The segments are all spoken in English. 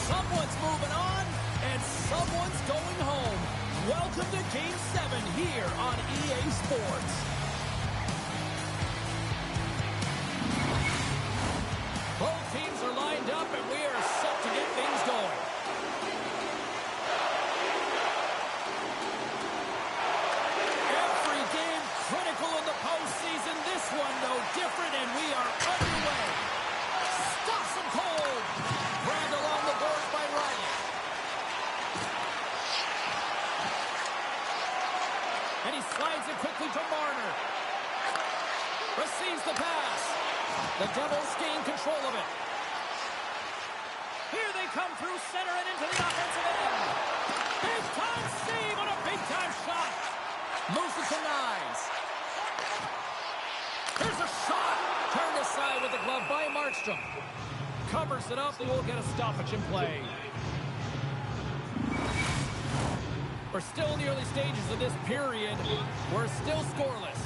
Someone's moving on, and someone's going home. Welcome to Game-7 here on EA Sports. Both teams are lined up, and we are set to get things going. Every game critical in the postseason. This one no different, and we are underway. Stops him cold. Grabbed along the boards by Riley. And he slides it quickly to Marner. Receives the pass. The Devils gain control of it. Here they come through center and into the offensive end. Big-time save on a big-time shot. Moves it to Nyes. There's a shot. Turned aside with the glove by Markstrom. Covers it up, and we'll get a stoppage in play. We're still in the early stages of this period. We're still scoreless.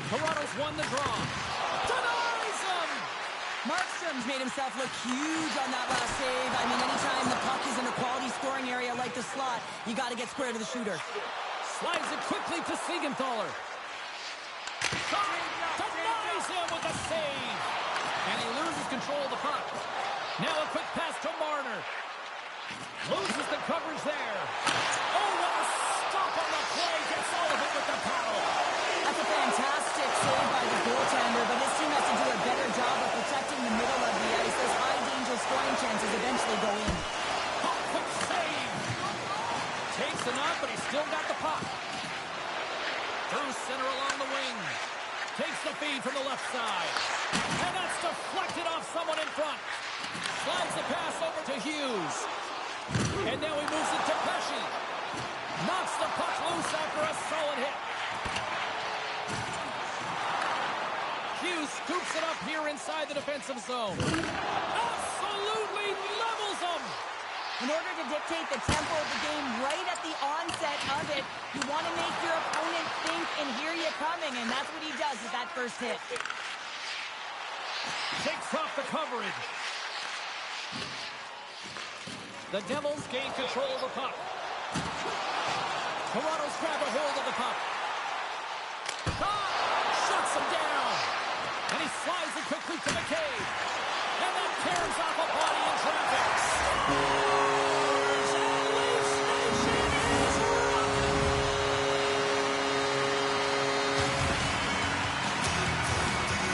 Toronto's won the draw. Denies him! Markstrom's made himself look huge on that last save. I mean, anytime the puck is in a quality scoring area like the slot, you got to get square to the shooter. Slides it quickly to Siegenthaler. Denies him with a save. And he loses control of the puck. Now a quick pass to Marner. Loses the coverage there. Oh, what a stop on the play. Gets all of it with the paddle. That's a fantastic save by the goaltender, but his team has to do a better job of protecting the middle of the ice. Those high-danger scoring chances eventually go in. Oh, quick save. Takes the knock, but he's still got the puck. Through center along the wing. Takes the feed from the left side. And that's deflected off someone in front. Slides the pass over to Hughes. And now he moves it to Pesci. Knocks the puck loose after a solid hit. Hughes scoops it up here inside the defensive zone. Absolutely levels them. In order to dictate the tempo of the game right at the onset of it, you want to make your opponent think and hear you coming, and that's what he does with that first hit. Takes off the coverage. The Devils gain control of the puck. Toronto's grab a hold of the puck. Shuts him down. And he slides it quickly to McCabe. And that tears off a body in traffic.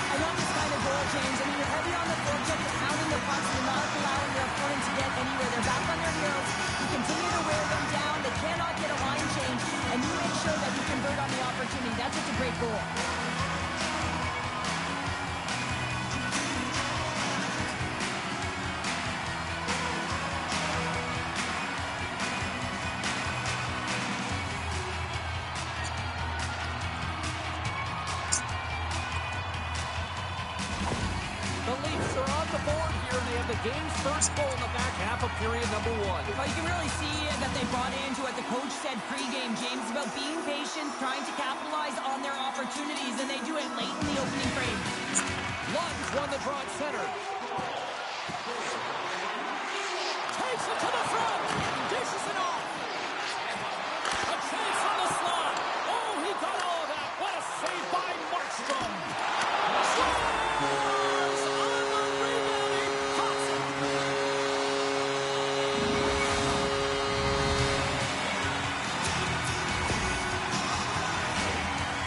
I love this kind of goal change. I mean, you're heavy on the forecheck, you're pounding the pucks, you're not allowing your opponent to get anywhere. They're back on their heels. You continue to wear them down. They cannot get a line change, and you make sure that you convert on the opportunity. That's just a great goal. The Leafs are on the board here, and they have the game's first goal in the back half of period number 1. Well, you can really see that they bought into what the coach said pregame, James, about being patient, trying to capitalize on their opportunities, and they do it late in the opening frame. Lund's won the draw at center. Takes it to the front. Dishes it off. A chance on the slot. Oh, he got all of that. What a save by Markstrom. Scores on the rebounding Hudson.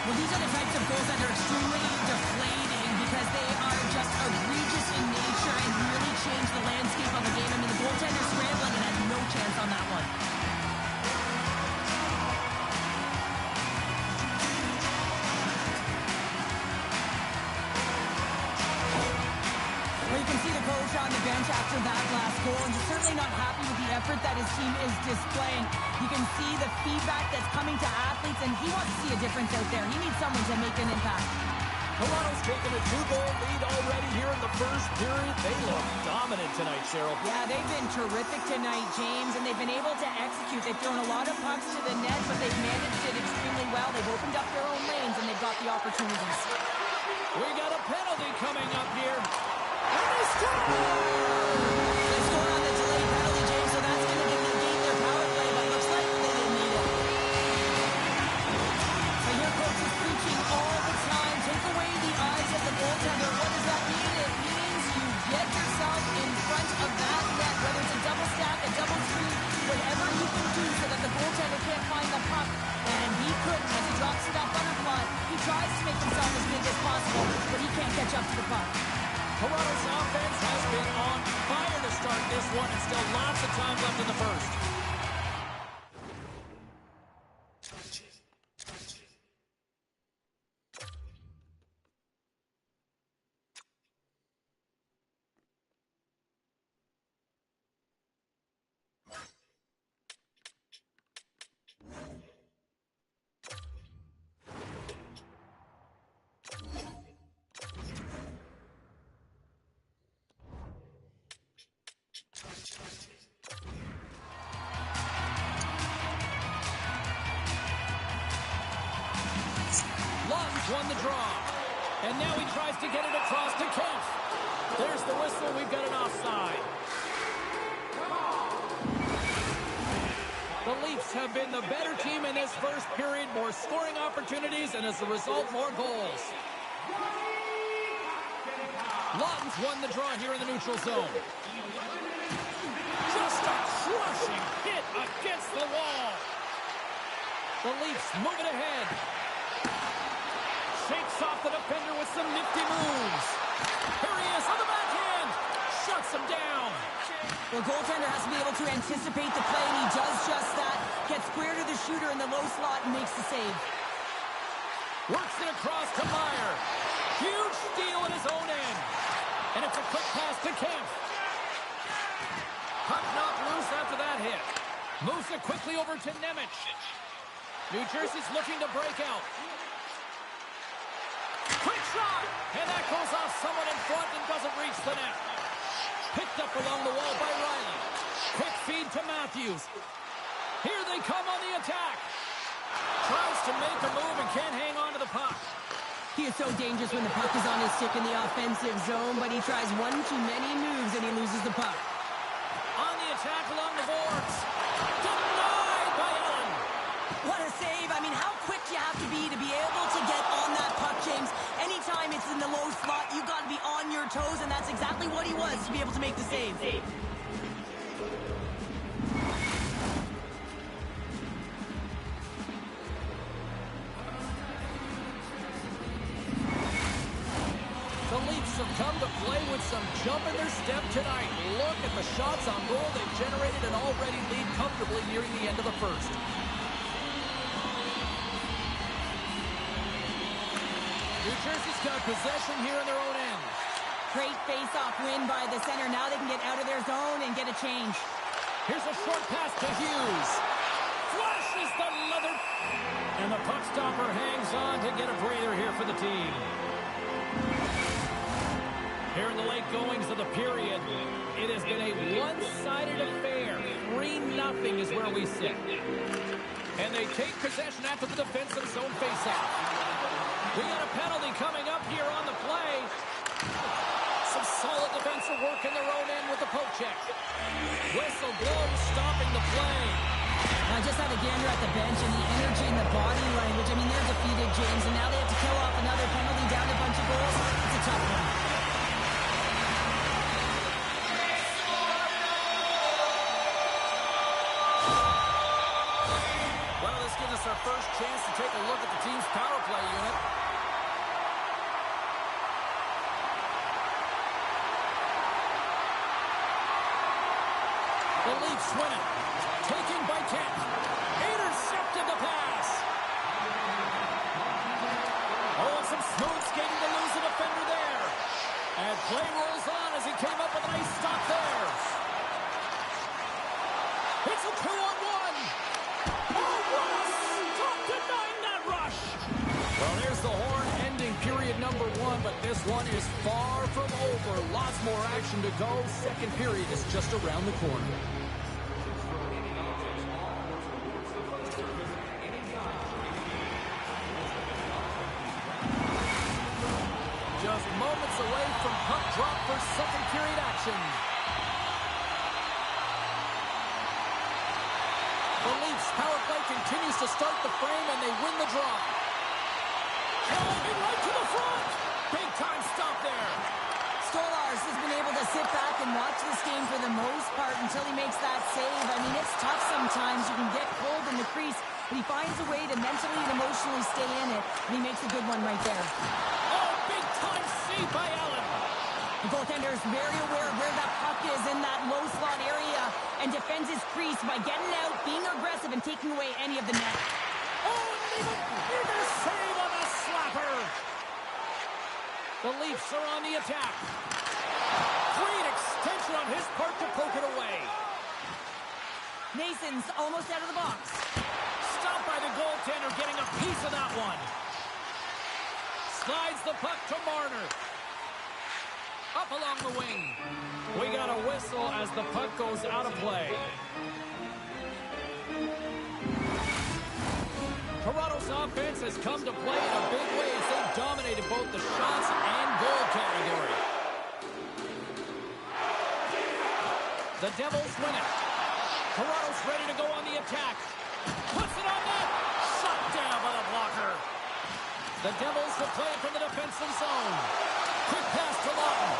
Well, these are the types of goals that are extremely deflating because they are just egregious in nature and really change the landscape of the game. I mean, the goaltender scrambling and had no chance on that one. Well, you can see the coach on the bench after that last goal, and he's certainly not happy with the effort that his team is displaying. You can see the feedback that's coming to athletes, and he wants to see a difference out there. He needs someone to make an impact. Toronto's taken a 2-goal lead already here in the first period. They look dominant tonight, Cheryl. Yeah, they've been terrific tonight, James, and they've been able to execute. They've thrown a lot of pucks to the net, but they've managed it extremely well. They've opened up their own lanes, and they've got the opportunities. We got a penalty coming up here. And they score! They score on the delayed penalty, James, so that's going to negate their power play, but looks like they didn't need it. So your coach is preaching all the time. Take away the eyes of the goaltender. What does that mean? It means you get yourself in front of that net, whether it's a double stack, a double screen, whatever you can do so that the goaltender can't find the puck. And he couldn't as he drops to that butterfly. He tries to make himself as big as possible, but he can't catch up to the puck. Toronto's offense has been on fire to start this one, and still lots of time left in the first. Won the draw. And now he tries to get it across to Kemp. There's the whistle. We've got an offside. The Leafs have been the better team in this first period. More scoring opportunities, and as a result, more goals. Lawton's won the draw here in the neutral zone. Just a crushing hit against the wall. The Leafs move it ahead. Shakes off the defender with some nifty moves. Here he is on the backhand. Shuts him down. The goaltender has to be able to anticipate the play, and he does just that. Gets square to the shooter in the low slot and makes the save. Works it across to Meyer. Huge steal at his own end. And it's a quick pass to Kemp. Puck knocked loose after that hit. Moves it quickly over to Nemec. New Jersey's looking to break out. Quick shot! And that goes off someone in front and doesn't reach the net. Picked up along the wall by Riley. Quick feed to Matthews. Here they come on the attack. Tries to make a move and can't hang on to the puck. He is so dangerous when the puck is on his stick in the offensive zone, but he tries one too many moves and he loses the puck. On the attack along the boards. Denied by Allen. What a save. I mean, how quick you have to be able to get on that puck, James. Anytime it's in the low slot, you've got to be on your toes, and that's exactly what he was to be able to make the save. The Leafs have come to play with some jump in their step tonight. Look at the shots on goal. They've generated an already lead comfortably nearing the end of the first. New Jersey's got possession here in their own end. Great face-off win by the center. Now they can get out of their zone and get a change. Here's a short pass to Hughes. Flashes the leather. And the puck stopper hangs on to get a breather here for the team. Here in the late goings of the period, it has been a one-sided affair. 3-0 is where we sit. And they take possession after the defensive zone face-off. We got a penalty coming up here on the play. Some solid defensive work in their own end with the poke check. Whistle blows, stopping the play. I just had a gander at the bench, and the energy and the body language. I mean, they're defeated, James, and now they have to kill off another penalty, down a bunch of goals. It's a tough one. Well, this gives us our first chance to take a look at the team's power play unit. The Leafs win it. Taken by Kemp. Intercepted the pass. Oh, and some smooth skating to lose a defender there. And play rolls on as he came up with a nice stop there. It's a 2-on-1. Oh, what a stop denying that rush. Well, there's the horn ending period number 1, but this one is far from over. Lots more action to go. Second period is just around the corner. possession. The Leafs power play continues to start the frame, and they win the draw. Driving right to the front. Big time stop there. Stolarz has been able to sit back and watch this game for the most part until he makes that save. I mean, it's tough sometimes. You can get cold in the crease, but he finds a way to mentally and emotionally stay in it, and he makes a good one right there. Oh, big time save by Allen. The goaltender is very aware of where that puck is in that low slot area and defends his crease by getting out, being aggressive, and taking away any of the net. Oh, and even a save on the slapper. The Leafs are on the attack. Great extension on his part to poke it away. Mason's almost out of the box. Stopped by the goaltender, getting a piece of that one. Slides the puck to Marner. Up along the wing. We got a whistle as the puck goes out of play. Toronto's offense has come to play in a big way as they dominated both the shots and goal category. The Devils win it. Toronto's ready to go on the attack. Puts it on net. Shot down by the blocker. The Devils will play it from the defensive zone. Quick pass to Lawton.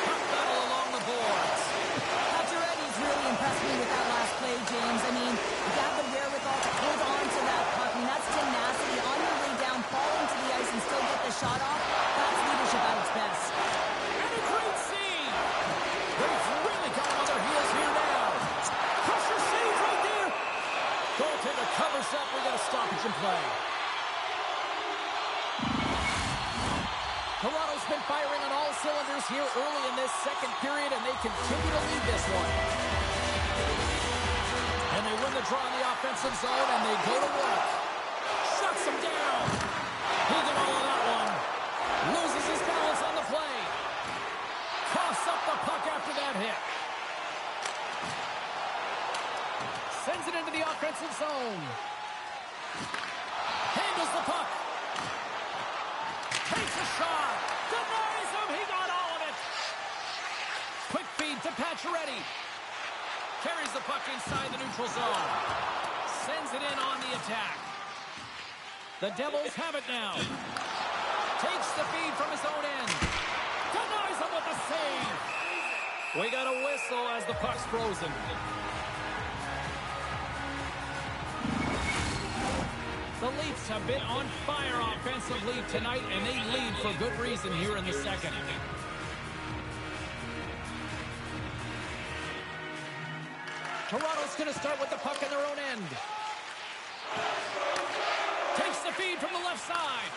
Puck battle along the boards. Pacioretty's really impressed me with that last play, James. I mean, you have the wherewithal to hold on to that puck. I mean, that's tenacity on your way down, fall into the ice, and still get the shot off. That's leadership at its best. And a great save. They've really got him on their heels here now. Crusher save right there. Goaltender covers up. We got a stoppage in play. Toronto's been firing on all cylinders here early in this second period, and they continue to lead this one. And they win the draw in the offensive zone, and they go to work. Shuts him down. He got all of that one. Loses his balance on the play. Coughs up the puck after that hit. Sends it into the offensive zone. Handles the puck. Takes a shot. Denies him. He got all of it. Quick feed to Pacioretty. Carries the puck inside the neutral zone. Sends it in on the attack. The Devils have it now. Takes the feed from his own end. Denies him with a save. We got a whistle as the puck's frozen. The Leafs have been on fire offensively tonight, and they lead for good reason here in the second. Toronto's going to start with the puck in their own end. Takes the feed from the left side.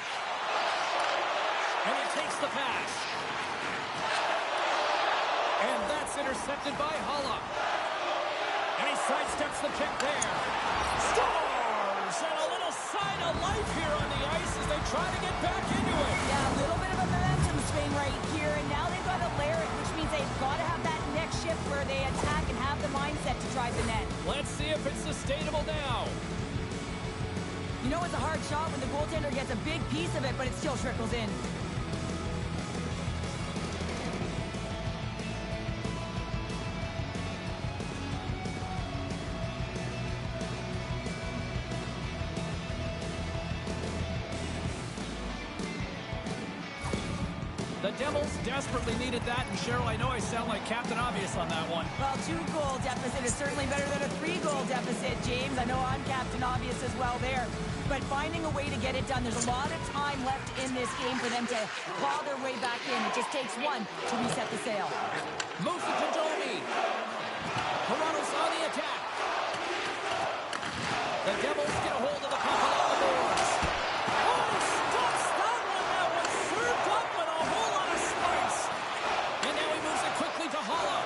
And he takes the pass. And that's intercepted by Holla. And he sidesteps the check there. Scores! And a little sign of life here on the ice as they try to get back into it. Yeah, a little bit of a momentum swing right here, and now they've got to layer it, which means they've got to have that next shift where they attack and have the mindset to drive the net. Let's see if it's sustainable now. You know it's a hard shot when the goaltender gets a big piece of it, but it still trickles in. The Devils desperately needed that, and Cheryl, I know I sound like Captain Obvious on that one. Well, 2-goal deficit is certainly better than a 3-goal deficit, James. I know I'm Captain Obvious as well there. But finding a way to get it done, there's a lot of time left in this game for them to claw their way back in. It just takes one to reset the sail. Moves it to Domi. Toronto's on the attack. The Devils get a hold of the puck along the boards. Oh, he stops that one. That was served up with a whole lot of spice. And now he moves it quickly to Holla.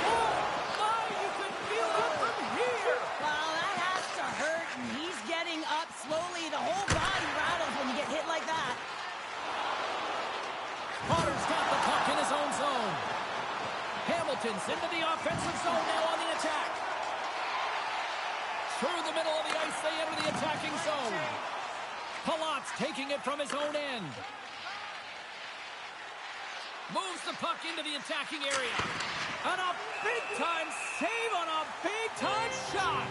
Oh, my, you can feel that from here. Well, that has to hurt, and he's getting up slowly. The whole body rattles when you get hit like that. Potter's got the puck in his own zone. Hamilton's into the offensive zone now on the attack. Through the middle of the ice, they enter the attacking zone. Palat's taking it from his own end. Moves the puck into the attacking area. And a big-time save on a big-time shot.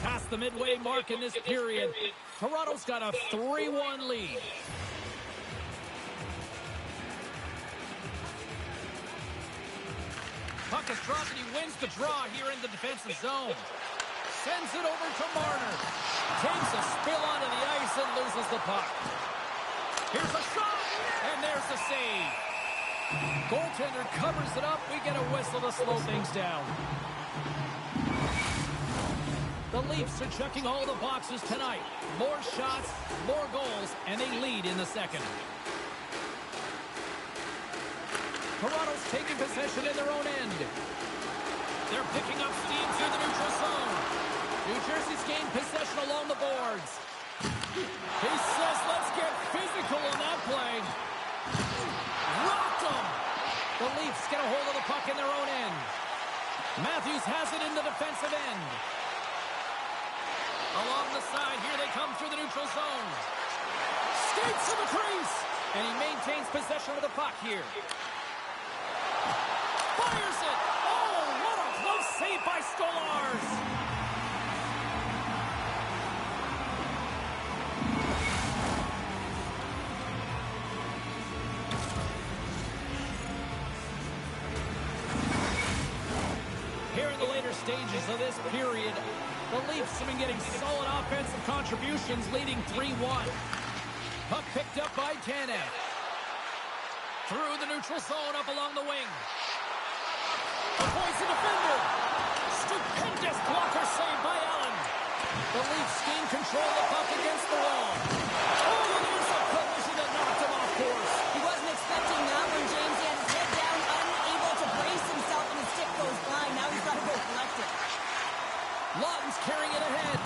Past the midway mark in this period, Toronto's got a 3-1 lead. Puck is dropped and he wins the draw here in the defensive zone. Sends it over to Marner. Takes a spill onto the ice and loses the puck. Here's a shot, and there's the save. Goaltender covers it up. We get a whistle to slow things down. The Leafs are checking all the boxes tonight. More shots, more goals, and they lead in the second. Toronto's taking possession in their own end. They're picking up steam through the neutral zone. New Jersey's gained possession along the boards. He says, let's get physical on that play. Rocked him. The Leafs get a hold of the puck in their own end. Matthews has it in the defensive end. Along the side, here they come through the neutral zone. Skates to the crease. And he maintains possession of the puck here. Fires it! Oh, what a close save by Stolarz! Here in the later stages of this period, the Leafs have been getting solid offensive contributions, leading 3-1. Puck picked up by Tanev. Through the neutral zone, up along the wing. Avoids the defender. Stupendous blocker save by Allen. The Leafs gain control of the puck against the wall. Oh, and there's a collision that knocked him off course. He wasn't expecting that one, James. He had his head down, unable to brace himself, and his stick goes blind. Now he's got to go collect it. Lawton's carrying it ahead.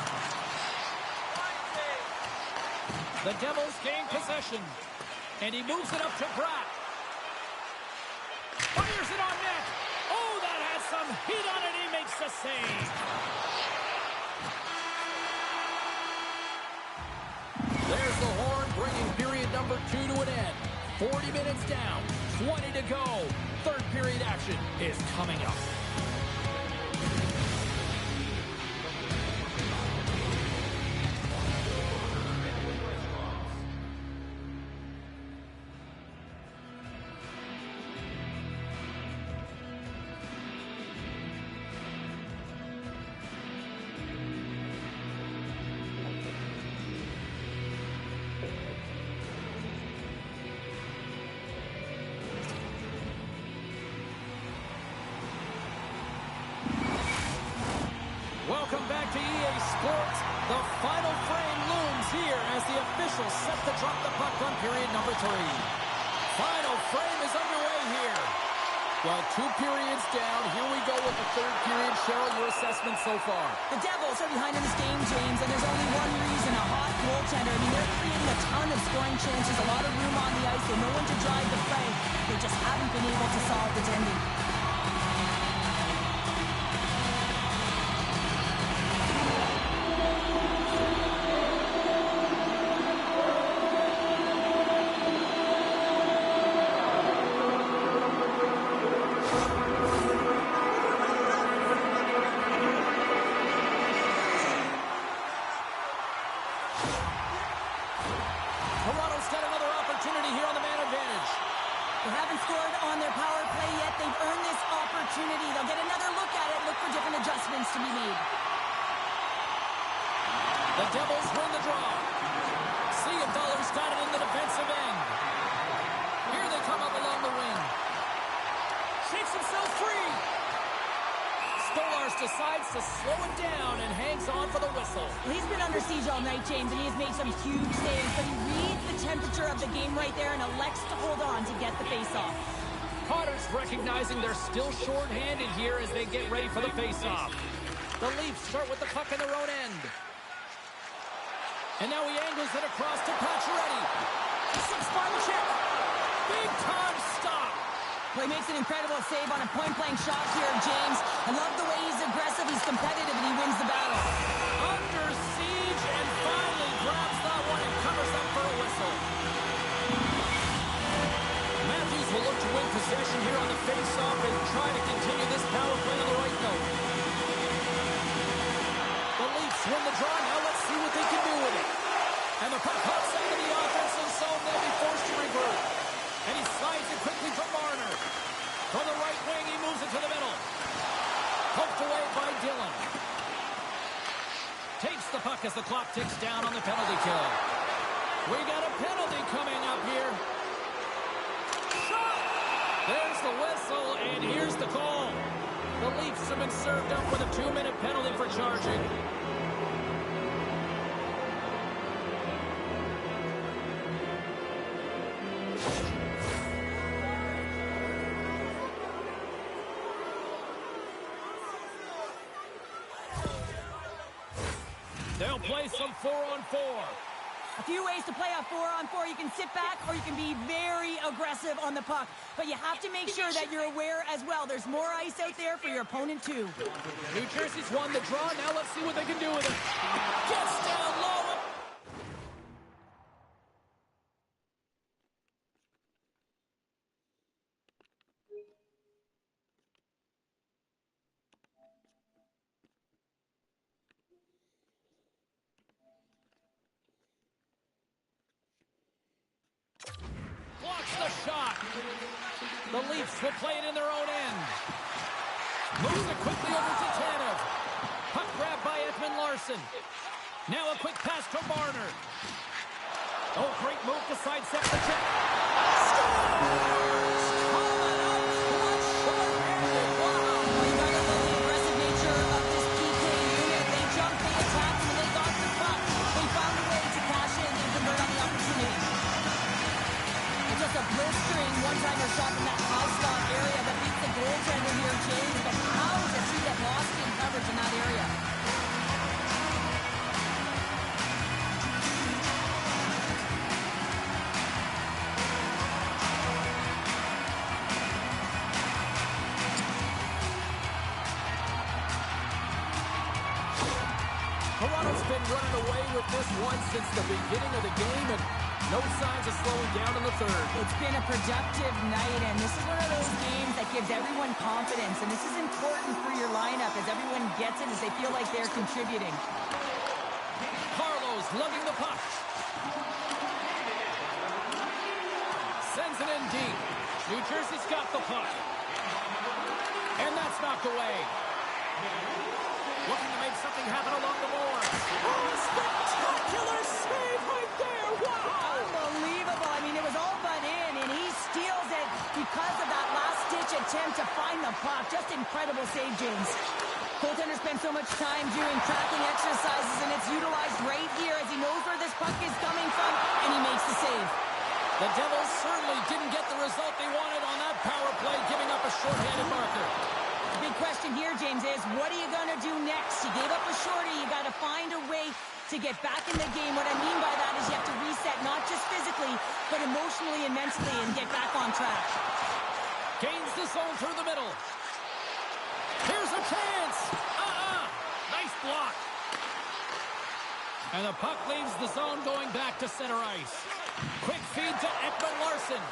The Devils gain possession. And he moves it up to Bratt. Fires it on net. Oh, that has some heat on it. He makes the save. There's the horn, bringing period number 2 to an end. 40 minutes down, 20 to go. Third period action is coming up. Welcome back to EA Sports. The final frame looms here as the officials set to drop the puck on period number 3. Final frame is underway here. Well, 2 periods down. Here we go with the third period. Cheryl, your assessment so far? The Devils are behind in this game, James, and there's only one reason, a hot goaltender. I mean, they're creating a ton of scoring chances, a lot of room on the ice. They know when to drive the play. They just haven't been able to solve the tending. Toronto's got another opportunity here on the man advantage. They haven't scored on their power play yet. They've earned this opportunity. They'll get another look at it, look for different adjustments to be made. The Devils win the draw. Siegenthaler's got it in the defensive end. Here they come up along the wing. Shakes himself free. Stolarz decides to slow it down and hangs on for the whistle. Well, he's been under siege all night, James, and he has made some huge saves, but he reads the temperature of the game right there and elects to hold on to get the face-off. Potter's recognizing they're still short-handed here as they get ready for the face-off. The Leafs start with the puck in their own end. And now he angles it across to Pacioretty. Some spot check. Big-time stop. Well, he makes an incredible save on a point-blank shot here, James. I love the way he's aggressive, he's competitive, and he wins the battle. Under siege and finally grabs that one and covers up for a whistle. Matthews will look to win possession here on the face-off and try to continue this power play on the right note. The Leafs win the draw. Now let's see what they can do with it. And the puck hops out of the offensive zone. They'll be forced to revert. And he slides it quickly from Marner. From the right wing, he moves it to the middle. Poked away by Dillon. Takes the puck as the clock ticks down on the penalty kill. We got a penalty coming up here. Shot! There's the whistle, and here's the call. The Leafs have been served up with a 2-minute penalty for charging. They'll play some 4-on-4. A few ways to play a 4-on-4. You can sit back or you can be very aggressive on the puck. But you have to make sure that you're aware as well. There's more ice out there for your opponent too. New Jersey's won the draw. Now let's see what they can do with it. Gets down low. The shot. The Leafs will play it in their own end. Moves it quickly over to Tanev. Puck grab by Edmund Larson. Now a quick pass to Marner. Oh, great move to sidestep the check. A blistering one-timer shot from that high slot area that beats the goaltender here, James. But how does he get lost in coverage in that area? Toronto's been running away with this one since the beginning of the game, and no signs of slowing down in the third. It's been a productive night, and this is one of those games that gives everyone confidence, and this is important for your lineup as everyone gets it, as they feel like they're contributing. Carlos lugging the puck. Sends it in deep. New Jersey's got the puck. And that's knocked away. Looking to make something happen along the boards. Oh, spectacular save right there. Wow. Unbelievable. I mean, it was all but in, and he steals it because of that last-ditch attempt to find the puck. Just incredible save, James. Goaltender spent so much time doing tracking exercises, and it's utilized right here as he knows where this puck is coming from, and he makes the save. The Devils certainly didn't get the result they wanted on that power play, giving up a shorthanded marker. The big question here, James, is what are you going to do next? You gave up a shorty. You got to find a way to get back in the game. What I mean by that is you have to reset, not just physically, but emotionally and mentally, and get back on track. Gains the zone through the middle. Here's a chance. Nice block. And the puck leaves the zone going back to center ice. Quick feed to Ekman Larson.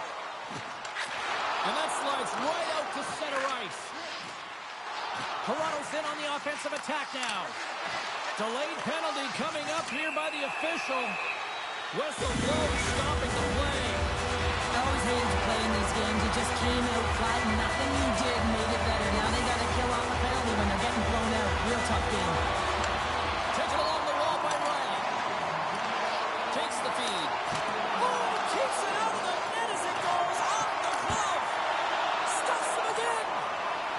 And that slides right out to center ice. Toronto's in on the offensive attack now. Delayed penalty coming up here by the official. Whistle blows, stopping the play. I always hated to play in these games. You just came out flat, and nothing you did made it better. Now they got to kill off a penalty when they're getting blown out. Real tough game. Taken along the wall by Riley. Takes the feed. Oh, keeps it out of the net as it goes off the glove. Stuffs them again.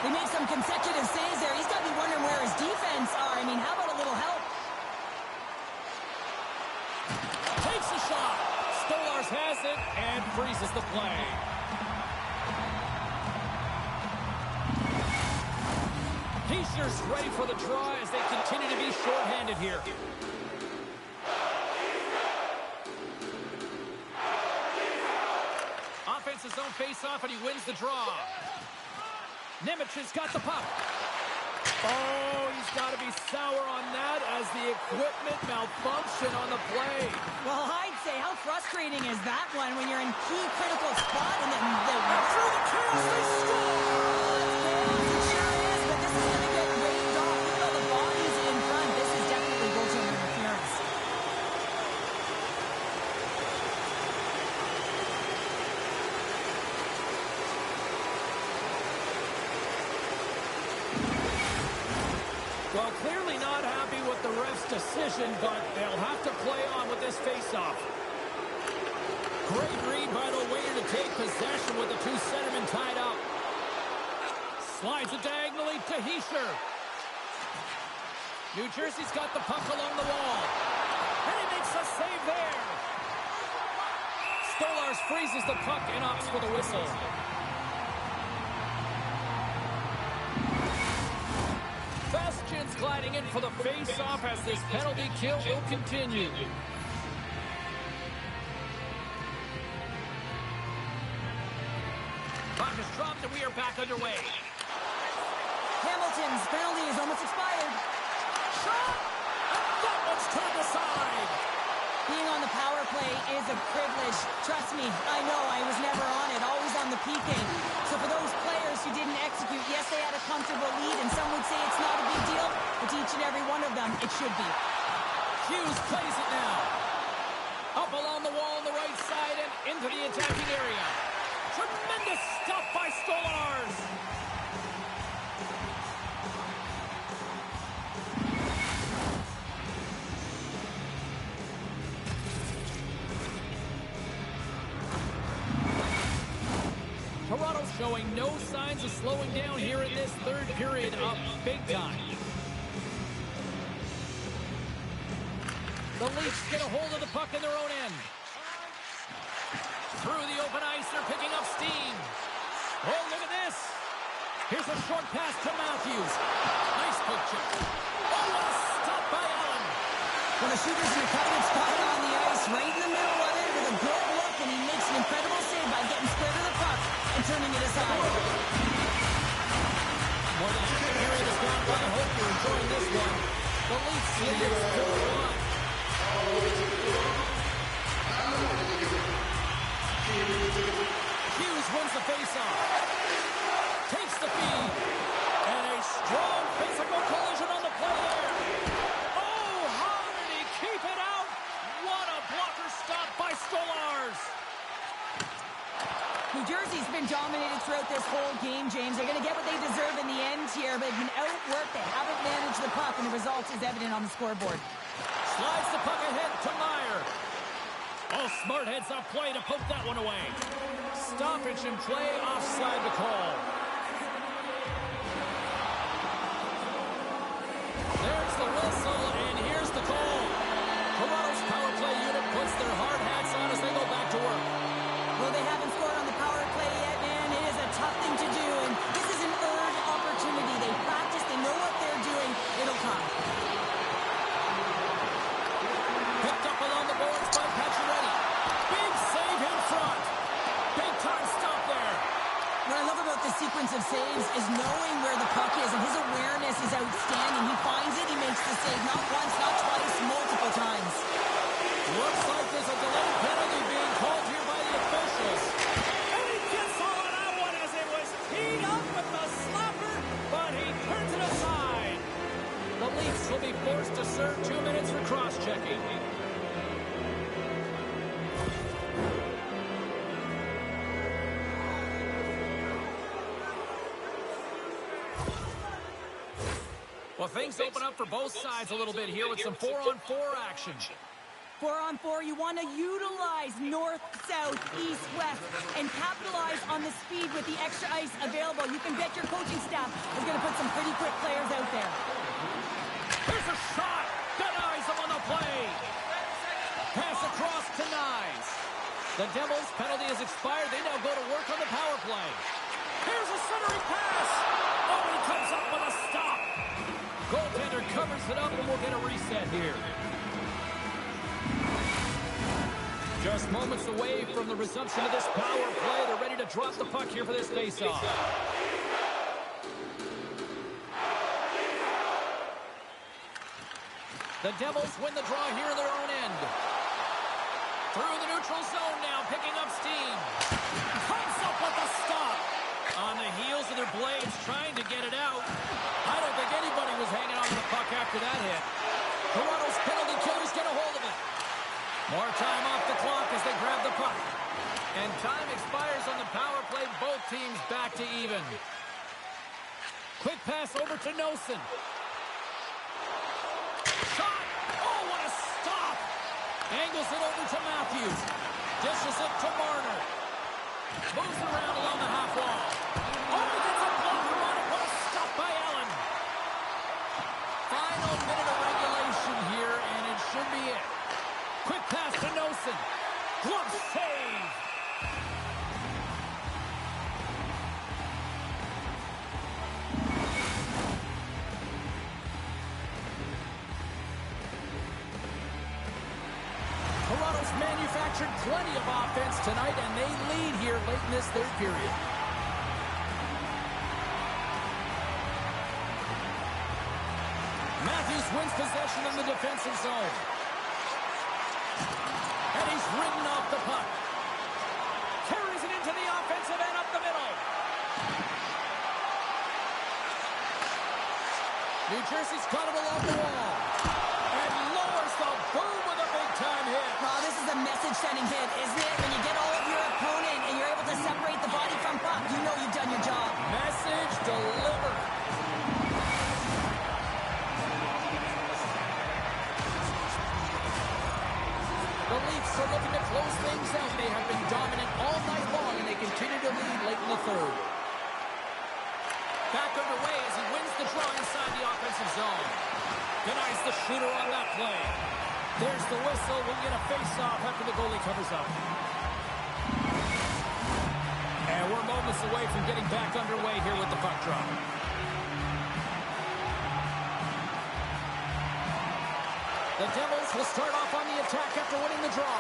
They make some consecutive saves there. He's got to be wondering where his defense are. I mean, how about a little help? Takes a shot. Stolars has it and freezes the play. He's ready for the draw as they continue to be shorthanded here. Offensive zone face face-off, and he wins the draw. Nemec has got the puck. Oh, he's got to be sour on that as the equipment malfunction on the play. Well, I'd say, how frustrating is that one when you're in key critical spot and then through the chaos they score! It sure is, but this is going to get waved off. Look at all the bodies in front. This is definitely goaltender interference. Well, clearly not happy with the ref's decision, but they'll have to play on with this faceoff. Great read by the winger to take possession with the two centermen tied up. Slides it diagonally to Hischier. New Jersey's got the puck along the wall. And he makes a save there. Stolarz freezes the puck and opts for the whistle. Bastian's gliding in for the face-off as this penalty kill will continue. Puck is dropped and we are back underway. Hamilton's penalty is almost expired. Shot! That one's turned aside. Being on the power play is a privilege. Trust me, I know I was never on it, always on the PK. So for those players who didn't execute, yes, they had a comfortable lead, and some would say it's not a big deal, but to each and every one of them, it should be. Hughes plays it now. Up along the wall on the right side and into the attacking area. Tremendous stuff by Stolarz. Toronto's showing no signs of slowing down here in this third period, up big time. The Leafs get a hold of the puck in their own end. Through the open ice, they're picking up steam. Oh, look at this. Here's a short pass to Matthews. Nice poke check. Oh, what a stop by Allen. Well, the shooter's in a coveted spot on the ice, right in the middle of it, with a good look, and he makes an incredible save by getting square to the puck and turning it aside. More than a period has gone by. I hope you're enjoying this one. The Leafs lead it 4-1. Hughes wins the faceoff. Takes the feed. And a strong physical collision on the play there. Oh, how did he keep it out? What a blocker stop by Stolarz. New Jersey's been dominated throughout this whole game, James. They're going to get what they deserve in the end here, but they've been outworked. They haven't managed the puck, and the result is evident on the scoreboard. Slides the puck ahead to Meyer. Oh, smart heads-up play to poke that one away. Stoppage in play, offside the call. There's the whistle, and here's the call. Toronto's power play unit puts their hard hats on as they go back to work. Well, they haven't scored on the power play yet, man. It is a tough thing to do, and this is an earned opportunity. They practice, they know what they're doing. It'll come. Picked up along the boards by Pacioretty. Big save in front. Big time stop there. What I love about this sequence of saves is knowing where the puck is, and his awareness is outstanding. He finds it, he makes the save not once, not twice, multiple times. Looks like there's a delayed penalty being called here by the officials. And he gets all of that one as it was teed up with the slapper, but he turns it aside. The Leafs will be forced to serve 2 minutes for cross-checking. Well, things open up for both sides a little bit here with some 4-on-4 action. 4-on-4, you want to utilize north, south, east, west, and capitalize on the speed with the extra ice available. You can bet your coaching staff is going to put some pretty quick players out there. Here's a shot. Denies him on the play. Pass across to Nyes. The Devils' penalty has expired. They now go to work on the power play. Here's a centering pass. Oh, he comes up with a stop. Goaltender covers it up, and we'll get a reset here. Just moments away from the resumption of this power play. They're ready to drop the puck here for this faceoff. The Devils win the draw here in their own end. Through the neutral zone now, picking up steam. Comes up with a stop. On the heels of their blades, trying to get it out. I don't think anybody was hanging on to the puck after that hit. Toronto's penalty killers get a hold of it. More time off the clock as they grab the puck. And time expires on the power play. Both teams back to even. Quick pass over to Nosen. Shot! Oh, what a stop! Angles it over to Matthews. Dishes it to Marner. Moves around along the half wall. Oh, gets a blocker on it. What a stop by Allen. Final minute of regulation here, and it should be it. Quick pass to Nosen. Glove save. Toronto's manufactured plenty of offense tonight, and they lead here late in this third period. Matthews wins possession in the defensive zone. And he's ridden off the puck. Carries it into the offensive end up the middle. New Jersey's got it along the wall. And lowers the boom with a big-time hit. Oh, this is a message-sending hit, isn't it? When you get all of your opponent and you're able to separate the body from puck, you know you've done your job. Message delivered. The Leafs are looking to close things out. They have been dominant all night long, and they continue to lead late in the third. Back underway as he wins the draw inside the offensive zone. Denies the shooter on that play. There's the whistle. We'll get a face-off after the goalie covers up. And we're moments away from getting back underway here with the puck drop. The Devils will start off on the attack after winning the draw.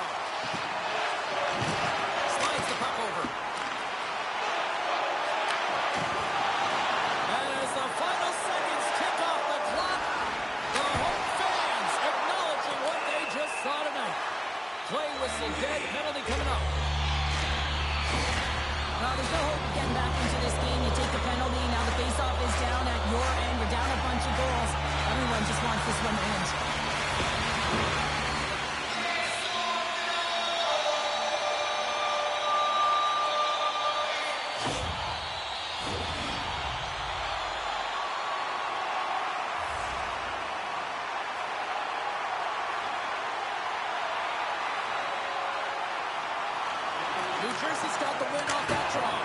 Slides the puck over. And as the final seconds tick off the clock, the home fans acknowledging what they just saw tonight. Play whistle dead, penalty coming up. There's no hope of getting back into this game. You take the penalty, now the face-off is down at your end. You're down a bunch of goals. Everyone just wants this one to end. New Jersey's got the win off that draw.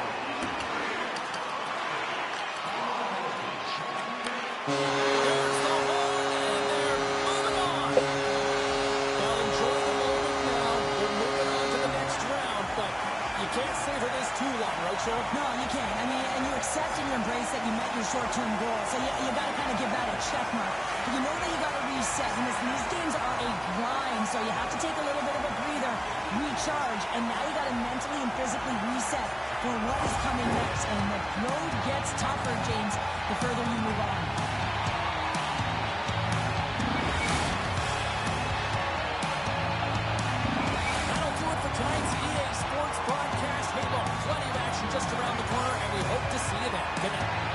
There's the hole, and they're moving on. They'll enjoy the moment now. They're moving on to the next round, but you can't savor this too long, right, Sean? No, you can't. I mean, and you accept and you embrace that you met your short-term goal. So you got to kind of give that a check mark. But you know that you got to reset. And these games are a grind, so you have to take a little bit of a breather, recharge, and now you got to mentally and physically reset for what is coming next. And the road gets tougher, James, the further you move on. That'll do it for tonight's EA Sports broadcast. Hey, look, plenty of action just around the corner, and we hope to see you then. Good night.